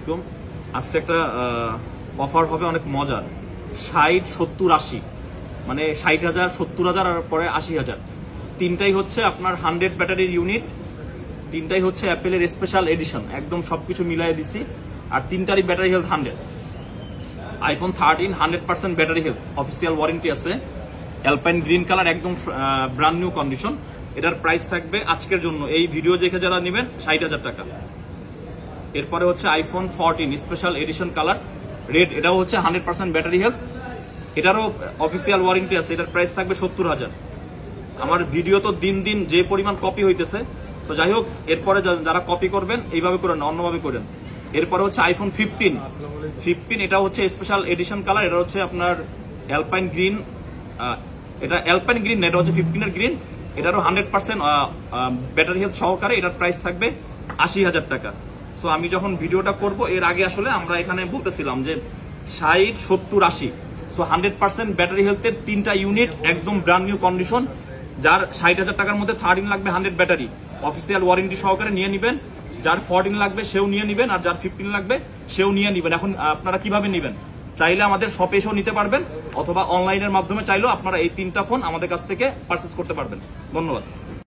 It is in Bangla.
একদম আজকে একটা অফার হবে অনেক মজার, 60, 70, 80, মানে 60,000, 70,000 আর পরে 80,000। তিনটাই হচ্ছে আপনার 100 ব্যাটারির ইউনিট, তিনটাই হচ্ছে অ্যাপেলের স্পেশাল এডিশন, একদম সবকিছু মিলাই দিছি। আর তিনটারই battery health 100। IPhone 13 100% battery health, official warranty আছে। অ্যালপাইন গ্রিন কালার, একদম ব্র্যান্ড নিউ কন্ডিশন। এটার প্রাইস থাকবে আজকের জন্য, এই ভিডিও দেখে যারা নেবেন, 60,000 টাকা। এরপরে হচ্ছে iPhone 14 special edition colour red, এটাও হচ্ছে 100% ব্যাটারি হেলথ, এটারও অফিসিয়াল ওয়ারেন্টি আছে। এটার প্রাইস থাকবে 70,000। আমার ভিডিও তো দিন দিন যে পরিমাণ কপি হইতেছে, তো যাই হোক, এরপরে যারা কপি করবেন এইভাবে করেন না, অন্যভাবে করেন। এরপরে হচ্ছে আইফোন 15, এটা হচ্ছে স্পেশাল এডিশন কালার, এটা হচ্ছে আপনার অ্যালপাইন গ্রিন, এটা অ্যালপাইন গ্রিন না, এটা হচ্ছে 15 এর গ্রিন। এটারও 100% ব্যাটারি হেলথ সহকারে। এটার প্রাইস থাকবে 80,000 টাকা। সো আমি যখন ভিডিওটা করব এর আগে আসলে আমরা এখানে বলতেছিলাম যে 60, 70, 80, সো 100% ব্যাটারি হেলথের তিনটা ইউনিট, একদম ব্র্যান্ড নিউ কন্ডিশন। যার 60,000 টাকার মধ্যে 13 লাগবে 100 ব্যাটারি, অফিসিয়াল ওয়ারেন্টি সহকারে নিয়ে নিবেন। যার 14 লাগবে সেও নিয়ে নিবেন, আর যার 15 লাগবে সেও নিয়ে নিবেন। এখন আপনারা কিভাবে নিবেন? চাইলে আমাদের শপে এসেও নিতে পারবেন, অথবা অনলাইনের মাধ্যমে চাইলেও আপনারা এই তিনটা ফোন আমাদের কাছ থেকে পারচেস করতে পারবেন। ধন্যবাদ।